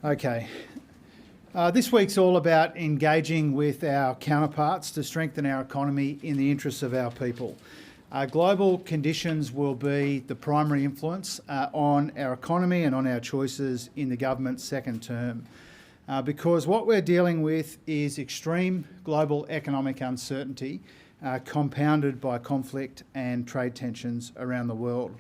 Okay. This week's all about engaging with our counterparts to strengthen our economy in the interests of our people. Global conditions will be the primary influence on our economy and on our choices in the government's second term. Because what we're dealing with is extreme global economic uncertainty compounded by conflict and trade tensions around the world.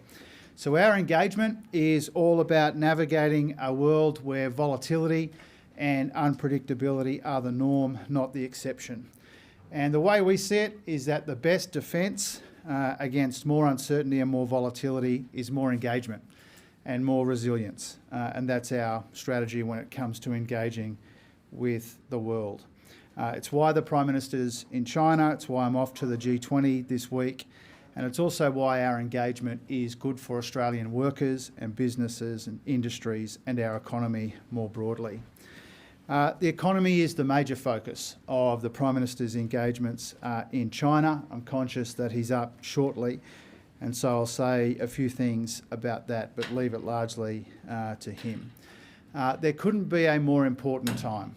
So our engagement is all about navigating a world where volatility and unpredictability are the norm, not the exception. And the way we see it is that the best defence against more uncertainty and more volatility is more engagement and more resilience. And that's our strategy when it comes to engaging with the world. It's why the Prime Minister's in China, it's why I'm off to the G20 this week, and it's also why our engagement is good for Australian workers and businesses and industries and our economy more broadly. The economy is the major focus of the Prime Minister's engagements in China. I'm conscious that he's up shortly, and so I'll say a few things about that, but leave it largely to him. There couldn't be a more important time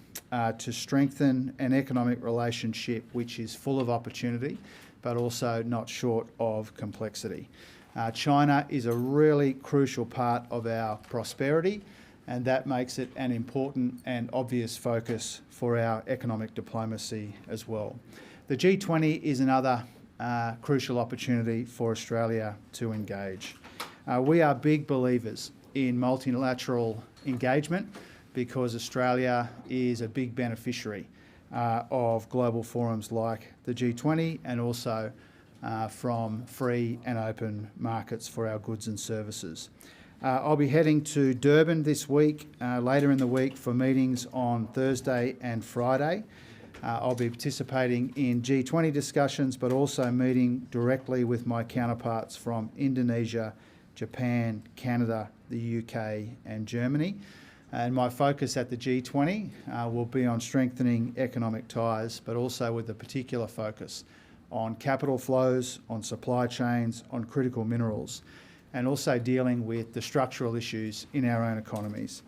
to strengthen an economic relationship which is full of opportunity, but also not short of complexity. China is a really crucial part of our prosperity, and that makes it an important and obvious focus for our economic diplomacy as well. The G20 is another crucial opportunity for Australia to engage. We are big believers in multilateral engagement because Australia is a big beneficiary of global forums like the G20 and also from free and open markets for our goods and services. I'll be heading to Durban this week, later in the week, for meetings on Thursday and Friday. I'll be participating in G20 discussions, but also meeting directly with my counterparts from Indonesia, Japan, Canada, the UK and Germany. And my focus at the G20 will be on strengthening economic ties, but also with a particular focus on capital flows, on supply chains, on critical minerals, and also dealing with the structural issues in our own economies.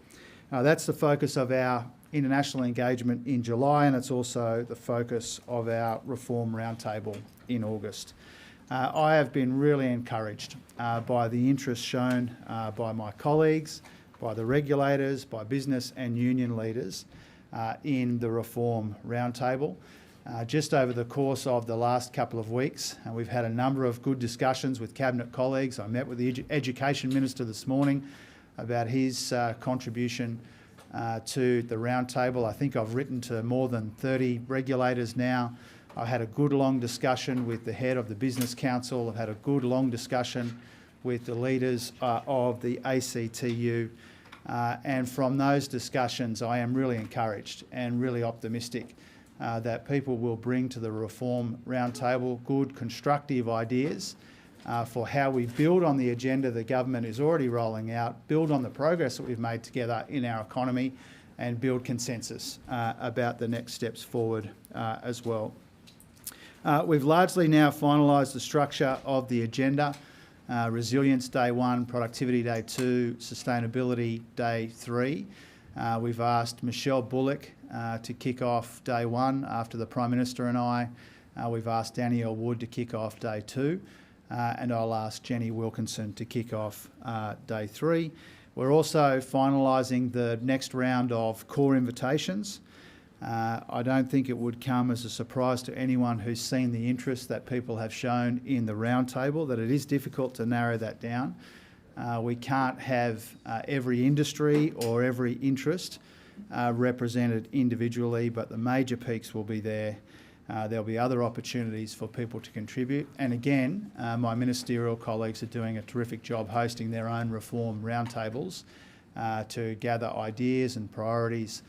That's the focus of our international engagement in July, and it's also the focus of our Reform Roundtable in August. I have been really encouraged by the interest shown by my colleagues, by the regulators, by business and union leaders in the Reform Roundtable. Just over the course of the last couple of weeks, we've had a number of good discussions with Cabinet colleagues. I met with the Education Minister this morning about his contribution to the Roundtable. I think I've written to more than 30 regulators now. I had a good long discussion with the head of the Business Council. I've had a good long discussion with the leaders of the ACTU. And from those discussions, I am really encouraged and really optimistic that people will bring to the Reform Roundtable good, constructive ideas for how we build on the agenda the government is already rolling out, build on the progress that we've made together in our economy, and build consensus about the next steps forward as well. We've largely now finalised the structure of the agenda. Resilience Day 1, Productivity Day 2, Sustainability Day 3. We've asked Michelle Bullock to kick off Day 1 after the Prime Minister and I. We've asked Danielle Wood to kick off Day 2, and I'll ask Jenny Wilkinson to kick off Day 3. We're also finalising the next round of core invitations. I don't think it would come as a surprise to anyone who's seen the interest that people have shown in the roundtable that it is difficult to narrow that down. We can't have every industry or every interest represented individually, but the major peaks will be there. There'll be other opportunities for people to contribute. And again, my ministerial colleagues are doing a terrific job hosting their own reform roundtables to gather ideas and priorities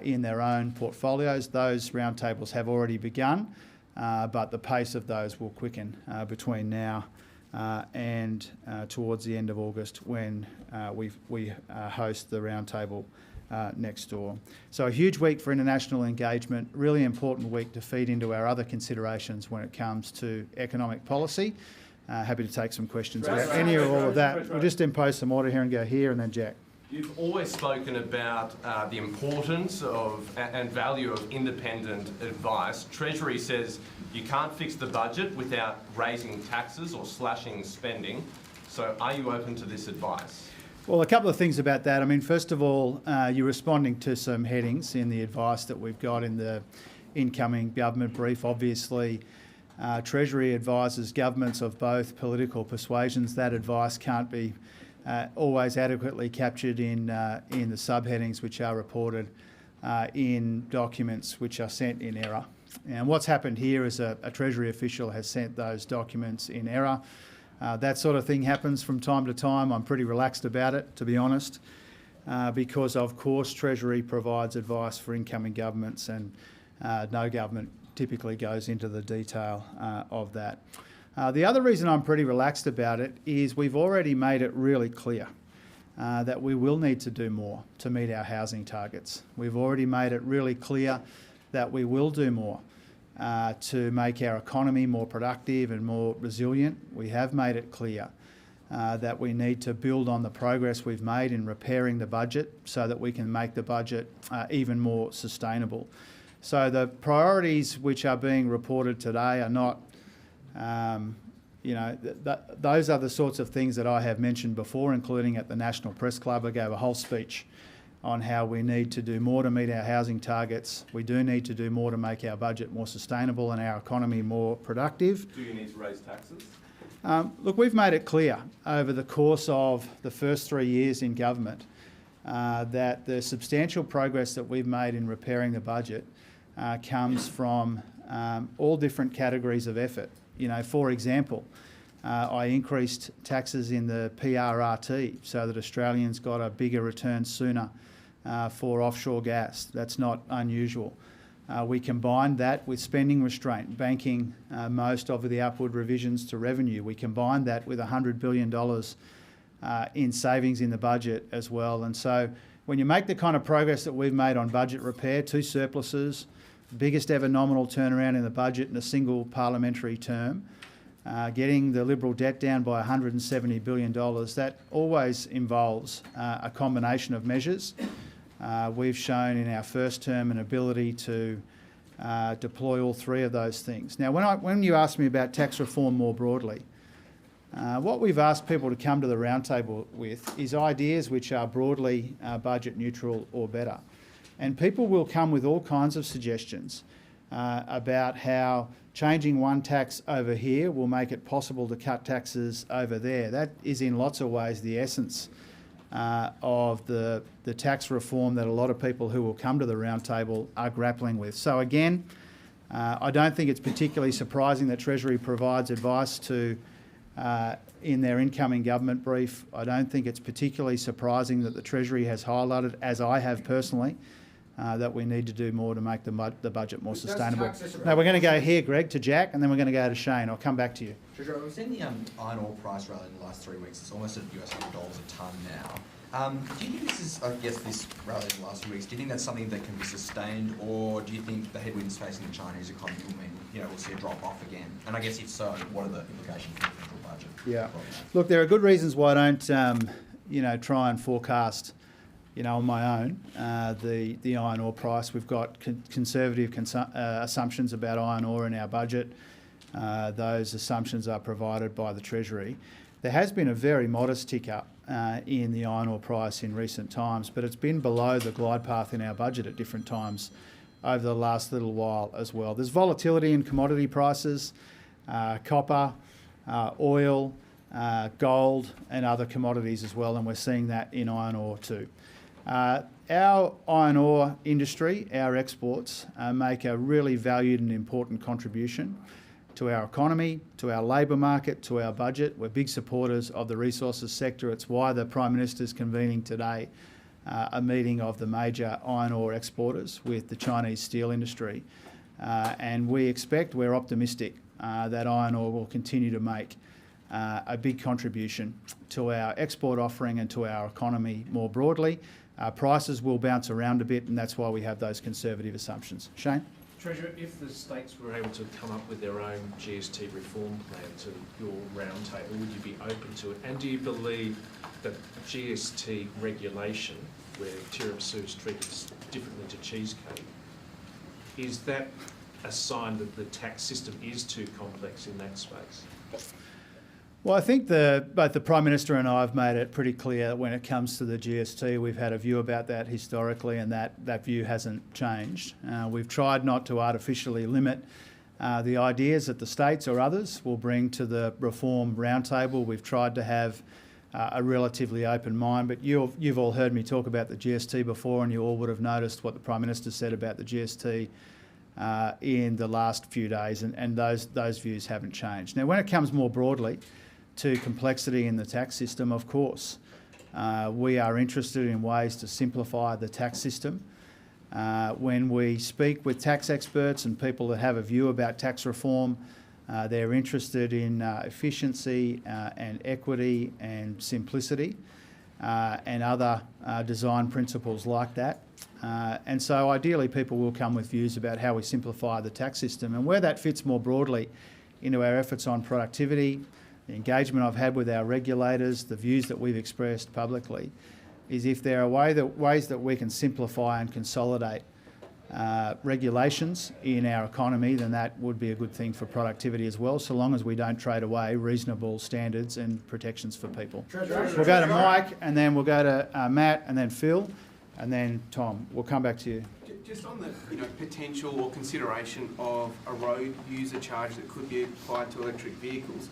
in their own portfolios. Those roundtables have already begun, but the pace of those will quicken between now and towards the end of August when we host the roundtable next door. So a huge week for international engagement, really important week to feed into our other considerations when it comes to economic policy. Happy to take some questions about any or all of that. We'll just impose some order here and go here and then Jack. You've always spoken about the importance of and value of independent advice. Treasury says you can't fix the budget without raising taxes or slashing spending. So are you open to this advice? Well, a couple of things about that. I mean, first of all, you're responding to some headings in the advice that we've got in the incoming government brief. Obviously, Treasury advises governments of both political persuasions. That advice can't be always adequately captured in the subheadings which are reported in documents which are sent in error. And what's happened here is a Treasury official has sent those documents in error. That sort of thing happens from time to time. I'm pretty relaxed about it, to be honest, because of course Treasury provides advice for incoming governments, and no government typically goes into the detail of that. The other reason I'm pretty relaxed about it is we've already made it really clear that we will need to do more to meet our housing targets. We've already made it really clear that we will do more to make our economy more productive and more resilient. We have made it clear that we need to build on the progress we've made in repairing the budget so that we can make the budget even more sustainable. So the priorities which are being reported today are not, those are the sorts of things that I have mentioned before, including at the National Press Club. I gave a whole speech on how we need to do more to meet our housing targets. We do need to do more to make our budget more sustainable and our economy more productive. Do you need to raise taxes? Look, we've made it clear over the course of the first 3 years in government that the substantial progress that we've made in repairing the budget comes from all different categories of effort. You know, for example, I increased taxes in the PRRT so that Australians got a bigger return sooner for offshore gas. That's not unusual. We combined that with spending restraint, banking most of the upward revisions to revenue. We combined that with $100 billion in savings in the budget as well. And so when you make the kind of progress that we've made on budget repair, 2 surpluses, biggest ever nominal turnaround in the budget in a single parliamentary term, getting the Liberal debt down by $170 billion, that always involves a combination of measures. We've shown in our first term an ability to deploy all 3 of those things. Now, when you ask me about tax reform more broadly, what we've asked people to come to the roundtable with is ideas which are broadly budget neutral or better. And people will come with all kinds of suggestions about how changing one tax over here will make it possible to cut taxes over there. That is in lots of ways the essence of the tax reform that a lot of people who will come to the roundtable are grappling with. So again, I don't think it's particularly surprising that Treasury provides advice to in their incoming government brief. I don't think it's particularly surprising that the Treasury has highlighted, as I have personally, that we need to do more to make the budget more sustainable. Now we're going to go here, Greg, to Jack, and then we're going to go to Shane. I'll come back to you. Treasurer, we've seen the iron ore price rally in the last 3 weeks. It's almost at US $100 a tonne now. Do you think this is, I guess, this rally in the last few weeks, do you think that's something that can be sustained, or do you think the headwinds facing the Chinese economy will mean, we'll see a drop off again? And I guess if so, what are the implications for the federal budget? Yeah. Look, there are good reasons why I don't, try and forecast, on my own, the iron ore price. We've got conservative assumptions about iron ore in our budget. Those assumptions are provided by the Treasury. There has been a very modest tick up in the iron ore price in recent times, but it's been below the glide path in our budget at different times over the last little while as well. There's volatility in commodity prices, copper, oil, gold and other commodities as well, and we're seeing that in iron ore too. Our iron ore industry, our exports, make a really valued and important contribution to our economy, to our labour market, to our budget. We're big supporters of the resources sector. It's why the Prime Minister is convening today a meeting of the major iron ore exporters with the Chinese steel industry. And we're optimistic that iron ore will continue to make a big contribution to our export offering and to our economy more broadly. Prices will bounce around a bit, and that's why we have those conservative assumptions. Shane? Treasurer, if the states were able to come up with their own GST reform plan to your roundtable, would you be open to it? And do you believe that GST regulation, where tiramisu is treated differently to cheesecake, is that a sign that the tax system is too complex in that space? Well, I think both the Prime Minister and I have made it pretty clear that when it comes to the GST, we've had a view about that historically, and that view hasn't changed. We've tried not to artificially limit the ideas that the states or others will bring to the reform roundtable. We've tried to have a relatively open mind, but you've all heard me talk about the GST before, and you all would have noticed what the Prime Minister said about the GST in the last few days, and those views haven't changed. Now, when it comes more broadly to complexity in the tax system, of course, we are interested in ways to simplify the tax system. When we speak with tax experts and people that have a view about tax reform, they're interested in efficiency and equity and simplicity and other design principles like that. And so ideally people will come with views about how we simplify the tax system, and where that fits more broadly into our efforts on productivity, the engagement I've had with our regulators, the views that we've expressed publicly, is if there are ways that we can simplify and consolidate regulations in our economy, then that would be a good thing for productivity as well, so long as we don't trade away reasonable standards and protections for people. We'll go to Mike, and then we'll go to Matt, and then Phil, and then Tom. We'll come back to you. Just on the potential or consideration of a road user charge that could be applied to electric vehicles.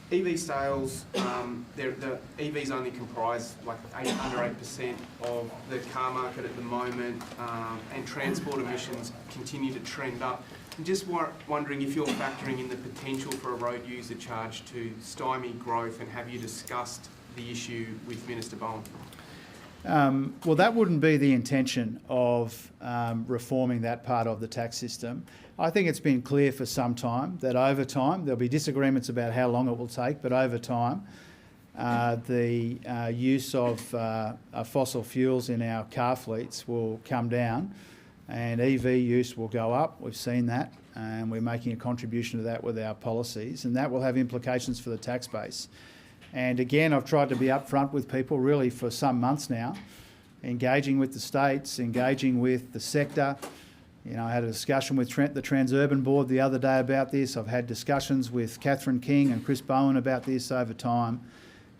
EV sales, the EVs only comprise like under 8% of the car market at the moment, and transport emissions continue to trend up. I'm just wondering if you're factoring in the potential for a road user charge to stymie growth, and have you discussed the issue with Minister Bowen? Well, that wouldn't be the intention of reforming that part of the tax system. I think it's been clear for some time that over time, there'll be disagreements about how long it will take, but over time, the use of fossil fuels in our car fleets will come down and EV use will go up. We've seen that, and we're making a contribution to that with our policies, and that will have implications for the tax base. And again, I've tried to be upfront with people really for some months now, engaging with the states, engaging with the sector. I had a discussion with the Transurban Board the other day about this. I've had discussions with Catherine King and Chris Bowen about this over time.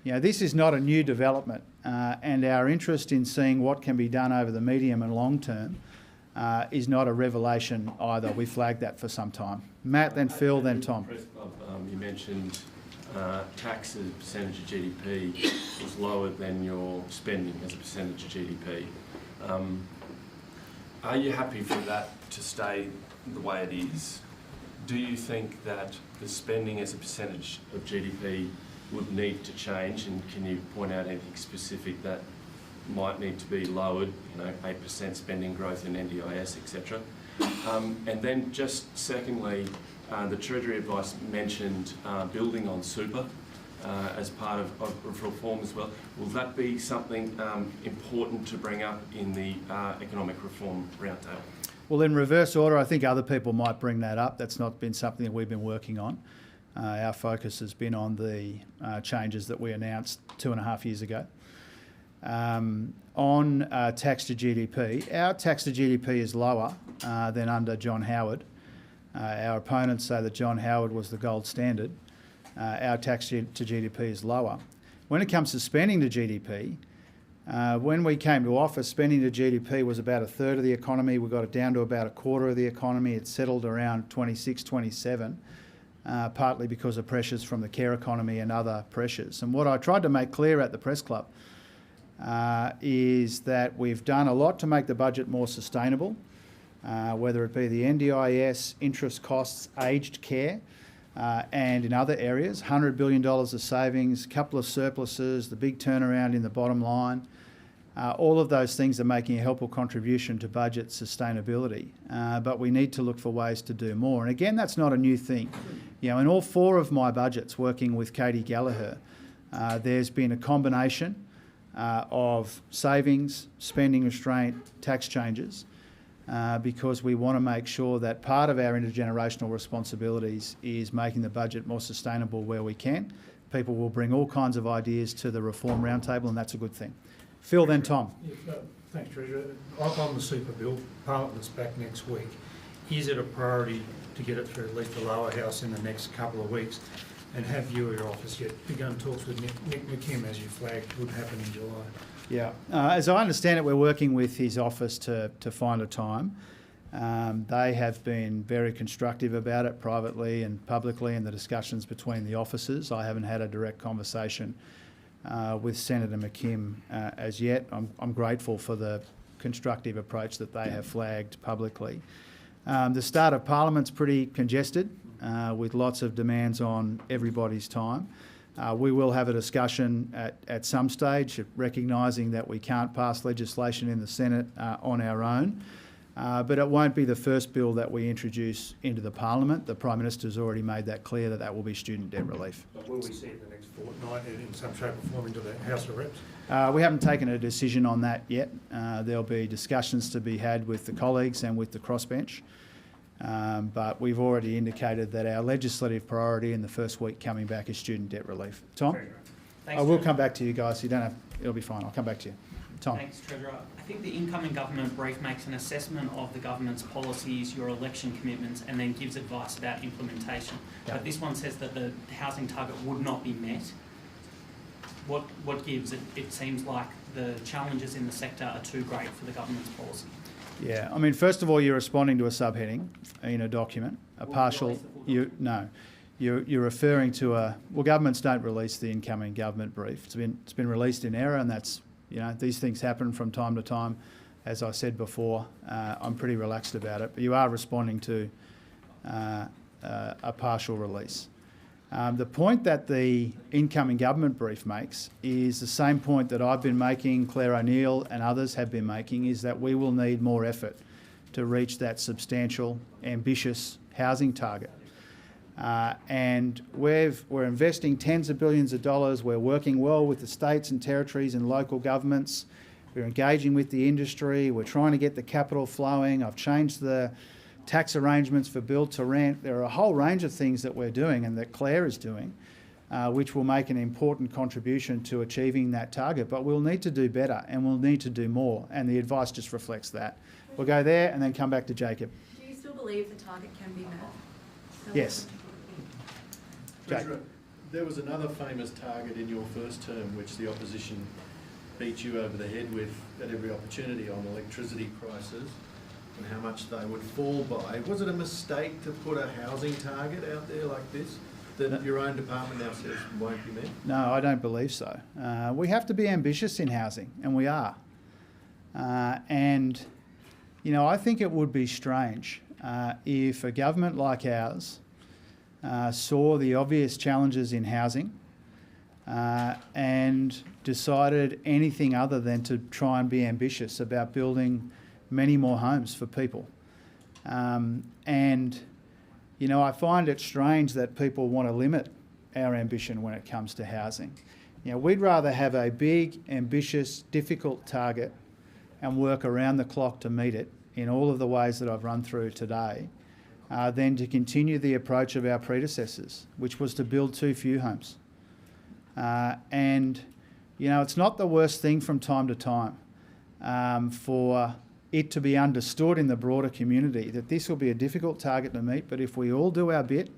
This is not a new development, and our interest in seeing what can be done over the medium and long term is not a revelation either. We flagged that for some time. Matt, then Phil, then Tom. Press Club, you mentioned tax as a percentage of GDP was lower than your spending as a percentage of GDP. Are you happy for that to stay the way it is? Do you think that the spending as a percentage of GDP would need to change, and can you point out anything specific that might need to be lowered, 8% spending growth in NDIS, etc.? And then just secondly, the Treasury advice mentioned building on super as part of reform as well. Will that be something important to bring up in the economic reform roundtable? Well, in reverse order, I think other people might bring that up. That's not been something that we've been working on. Our focus has been on the changes that we announced 2.5 years ago. On tax to GDP, our tax to GDP is lower than under John Howard. Our opponents say that John Howard was the gold standard. Our tax to GDP is lower. When it comes to spending to GDP, when we came to office, spending to GDP was about 1/3 of the economy. We got it down to about 1/4 of the economy. It settled around 26, 27, partly because of pressures from the care economy and other pressures. And what I tried to make clear at the Press Club is that we've done a lot to make the budget more sustainable, whether it be the NDIS, interest costs, aged care, and in other areas, $100 billion of savings, a couple of surpluses, the big turnaround in the bottom line. All of those things are making a helpful contribution to budget sustainability, but we need to look for ways to do more. And again, that's not a new thing. In all 4 of my budgets, working with Katie Gallagher, there's been a combination of savings, spending restraint, tax changes. because we want to make sure that part of our intergenerational responsibilities is making the budget more sustainable where we can. People will bring all kinds of ideas to the reform roundtable, and that's a good thing. Phil, then Tom. Thanks, Treasurer. On the super bill, Parliament's back next week. Is it a priority to get it through at least the lower house in the next couple of weeks? And have you or your office yet begun talks with Nick McKim, as you flagged, would happen in July? Yeah, as I understand it, we're working with his office to find a time. They have been very constructive about it privately and publicly in the discussions between the offices. I haven't had a direct conversation with Senator McKim as yet. I'm grateful for the constructive approach that they have flagged publicly. The start of Parliament's pretty congested with lots of demands on everybody's time. We will have a discussion at some stage, recognising that we can't pass legislation in the Senate on our own, but it won't be the first bill that we introduce into the Parliament. The Prime Minister's already made that clear that will be student debt relief. But will we see it in the next fortnight in some shape or form into the House of Reps? We haven't taken a decision on that yet. There'll be discussions to be had with the colleagues and with the crossbench. But we've already indicated that our legislative priority in the first week coming back is student debt relief. Tom? Thanks, I will come back to you guys. You don't have, it'll be fine. I'll come back to you. Tom? Thanks, Treasurer. I think the incoming government brief makes an assessment of the government's policies, your election commitments, and then gives advice about implementation. Yeah. But this one says that the housing target would not be met. What gives? It seems like the challenges in the sector are too great for the government's policy. Yeah, I mean, first of all, you're responding to a subheading in a document, a partial. You're referring to well, governments don't release the incoming government brief. It's been released in error, and that's, these things happen from time to time. As I said before, I'm pretty relaxed about it, but you are responding to a partial release. The point that the incoming government brief makes is the same point that I've been making, Claire O'Neill and others have been making, is that we will need more effort to reach that substantial, ambitious housing target. And we're investing tens of billions of dollars. We're working well with the states and territories and local governments. We're engaging with the industry. We're trying to get the capital flowing. I've changed the tax arrangements for build to rent. There are a whole range of things that we're doing and that Claire is doing, which will make an important contribution to achieving that target. But we'll need to do better and we'll need to do more, and the advice just reflects that. We'll go there and then come back to Jacob. Do you still believe the target can be met? Yes. Treasurer, there was another famous target in your first term which the opposition beat you over the head with at every opportunity on electricity prices and how much they would fall by. Was it a mistake to put a housing target out there like this that your own department now says won't be met? No, I don't believe so. We have to be ambitious in housing, and we are. And, I think it would be strange if a government like ours saw the obvious challenges in housing and decided anything other than to try and be ambitious about building many more homes for people. I find it strange that people want to limit our ambition when it comes to housing. We'd rather have a big, ambitious, difficult target and work around the clock to meet it in all of the ways that I've run through today, than to continue the approach of our predecessors, which was to build too few homes. It's not the worst thing from time to time for it to be understood in the broader community that this will be a difficult target to meet, but if we all do our bit,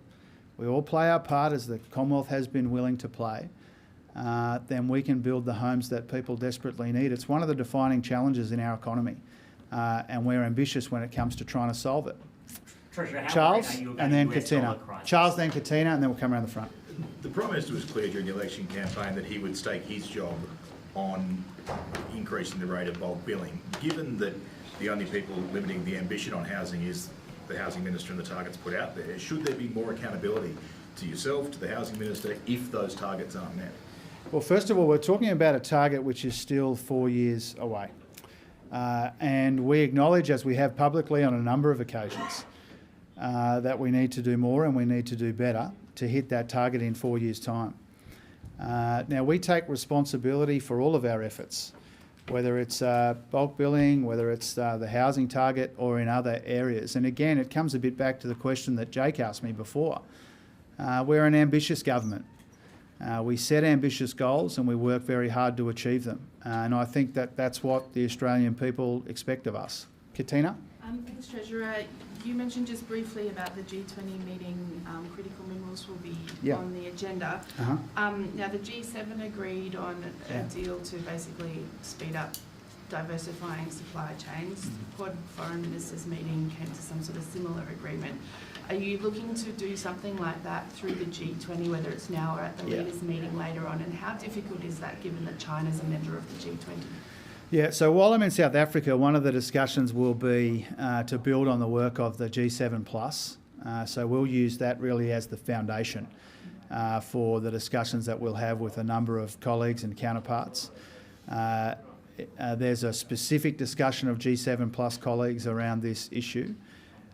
we all play our part as the Commonwealth has been willing to play, then we can build the homes that people desperately need. It's one of the defining challenges in our economy, and we're ambitious when it comes to trying to solve it. Treasurer, how Charles, worried are you about and then the US dollar Katina. crisis? Charles, then Katina, and then we'll come around the front. The Prime Minister was clear during the election campaign that he would stake his job on increasing the rate of bulk billing. Given that the only people limiting the ambition on housing is the Housing Minister and the targets put out there, should there be more accountability to yourself, to the Housing Minister, if those targets aren't met? Well, first of all, we're talking about a target which is still 4 years away. And we acknowledge, as we have publicly on a number of occasions, that we need to do more and we need to do better to hit that target in 4 years' time. Now, we take responsibility for all of our efforts whether it's bulk billing, whether it's the housing target or in other areas. And again, it comes a bit back to the question that Jake asked me before. We're an ambitious government. We set ambitious goals and we work very hard to achieve them. And I think that that's what the Australian people expect of us. Katina? Thanks, Treasurer. You mentioned just briefly about the G20 meeting, critical minerals will be on the agenda. Now, the G7 agreed on a deal to basically speed up diversifying supply chains. The Quad Foreign Ministers meeting came to some sort of similar agreement. Are you looking to do something like that through the G20, whether it's now or at the leaders' meeting later on? And how difficult is that given that China's a member of the G20? Yeah, so while I'm in South Africa, one of the discussions will be to build on the work of the G7 Plus. So we'll use that really as the foundation for the discussions that we'll have with a number of colleagues and counterparts. There's a specific discussion of G7 Plus colleagues around this issue.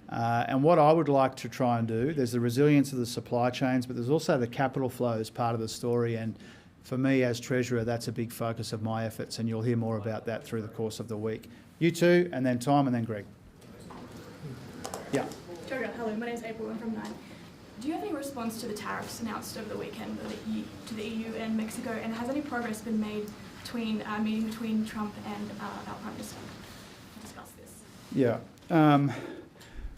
And what I would like to try and do, there's the resilience of the supply chains, but there's also the capital flows part of the story. And for me as Treasurer, that's a big focus of my efforts, and you'll hear more about that through the course of the week. You two, and then Tom, and then Greg. Yeah. Treasurer, hello, my name is April, I'm from Nine. Do you have any response to the tariffs announced over the weekend to the EU and Mexico, and has any progress been made between meeting between Trump and our Prime Minister to discuss this? Yeah.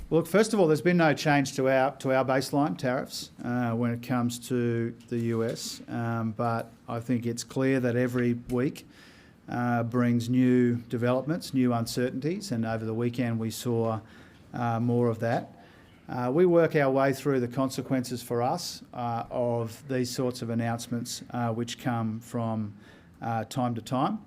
Look, first of all, there's been no change to our baseline tariffs when it comes to the US, but I think it's clear that every week brings new developments, new uncertainties, and over the weekend we saw more of that. We work our way through the consequences for us of these sorts of announcements which come from time to time.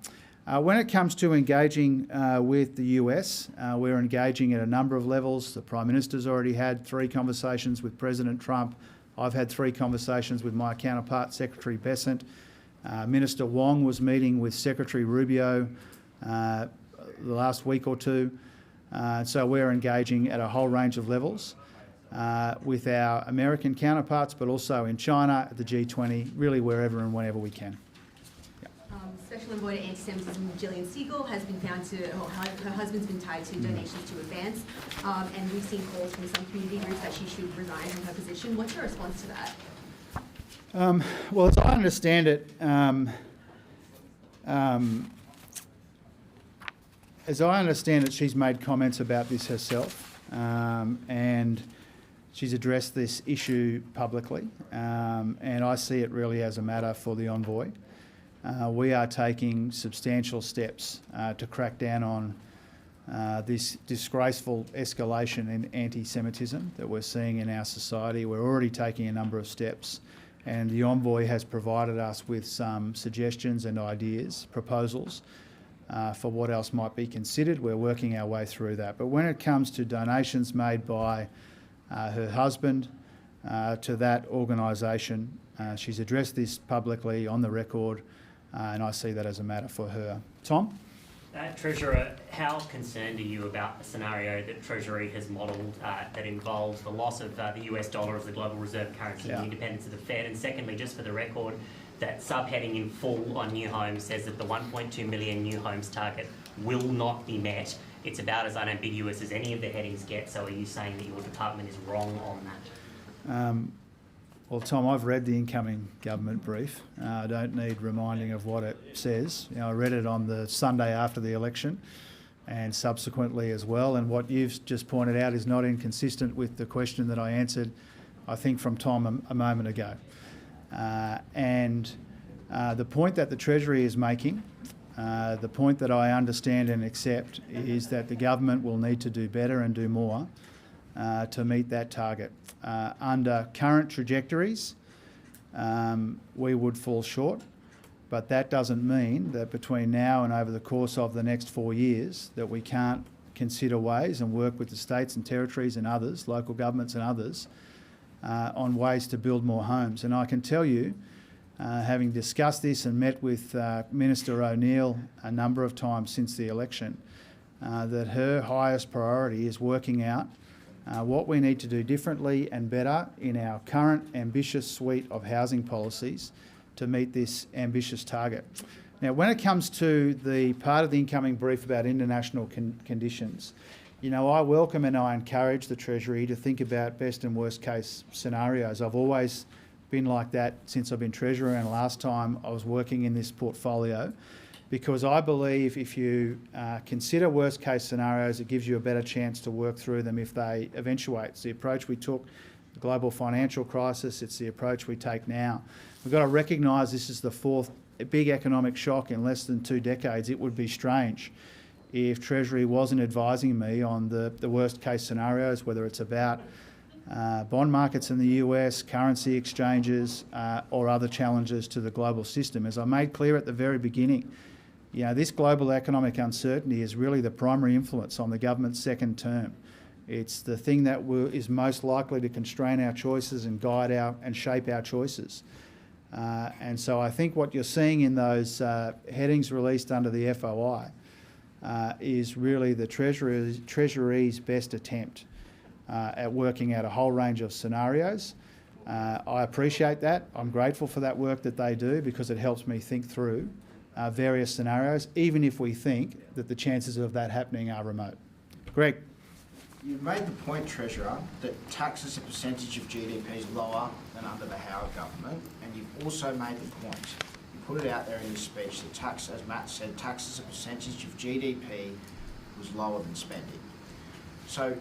When it comes to engaging with the US, we're engaging at a number of levels. The Prime Minister's already had 3 conversations with President Trump. I've had 3 conversations with my counterpart, Secretary Bessent. Minister Wong was meeting with Secretary Rubio the last week or two. So we're engaging at a whole range of levels with our American counterparts, but also in China, at the G20, really wherever and whenever we can. Special Envoy to Anti-Semitism Gillian Siegel has been found to, her husband's been tied to donations to Advance, and we've seen calls from some community groups that she should resign from her position. What's your response to that? Well, as I understand it, she's made comments about this herself, and she's addressed this issue publicly, and I see it really as a matter for the envoy. We are taking substantial steps to crack down on this disgraceful escalation in anti-Semitism that we're seeing in our society. We're already taking a number of steps, and the envoy has provided us with some suggestions and ideas, proposals for what else might be considered. We're working our way through that. But when it comes to donations made by her husband to that organisation, she's addressed this publicly on the record, and I see that as a matter for her. Tom? Treasurer, how concerned are you about the scenario that Treasury has modelled that involves the loss of the US dollar as the global reserve currency and the independence of the Fed? And secondly, just for the record, that subheading in full on new homes says that the 1.2 million new homes target will not be met. It's about as unambiguous as any of the headings get, so are you saying that your department is wrong on that? Well, Tom, I've read the incoming government brief. I don't need reminding of what it says. You know, I read it on the Sunday after the election and subsequently as well, and what you've just pointed out is not inconsistent with the question that I answered, I think, from Tom a moment ago. The point that the Treasury is making, the point that I understand and accept, is that the government will need to do better and do more to meet that target. Under current trajectories, we would fall short, but that doesn't mean that between now and over the course of the next 4 years that we can't consider ways and work with the states and territories and others, local governments and others, on ways to build more homes. And I can tell you, having discussed this and met with Minister O'Neill a number of times since the election, that her highest priority is working out what we need to do differently and better in our current ambitious suite of housing policies to meet this ambitious target. Now, when it comes to the part of the incoming brief about international conditions, I welcome and I encourage the Treasury to think about best and worst case scenarios. I've always been like that since I've been Treasurer, and last time I was working in this portfolio, because I believe if you consider worst case scenarios, it gives you a better chance to work through them if they eventuate. It's the approach we took, the global financial crisis, it's the approach we take now. We've got to recognise this is the fourth big economic shock in less than 2 decades. It would be strange if Treasury wasn't advising me on the worst case scenarios, whether it's about bond markets in the US, currency exchanges, or other challenges to the global system. As I made clear at the very beginning, this global economic uncertainty is really the primary influence on the government's second term. It's the thing that is most likely to constrain our choices and guide and shape our choices. And so I think what you're seeing in those headings released under the FOI is really the Treasury's best attempt at working out a whole range of scenarios. I appreciate that. I'm grateful for that work that they do, because it helps me think through various scenarios, even if we think that the chances of that happening are remote. Greg. You've made the point, Treasurer, that tax as a percentage of GDP is lower than under the Howard government, and you've also made the point, you put it out there in your speech, that tax, as Matt said, tax as a percentage of GDP was lower than spending. So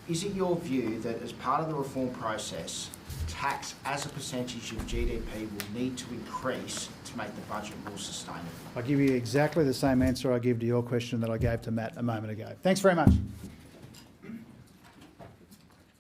is it your view that as part of the reform process, tax as a percentage of GDP will need to increase to make the budget more sustainable? I'll give you exactly the same answer I give to your question that I gave to Matt a moment ago. Thanks very much.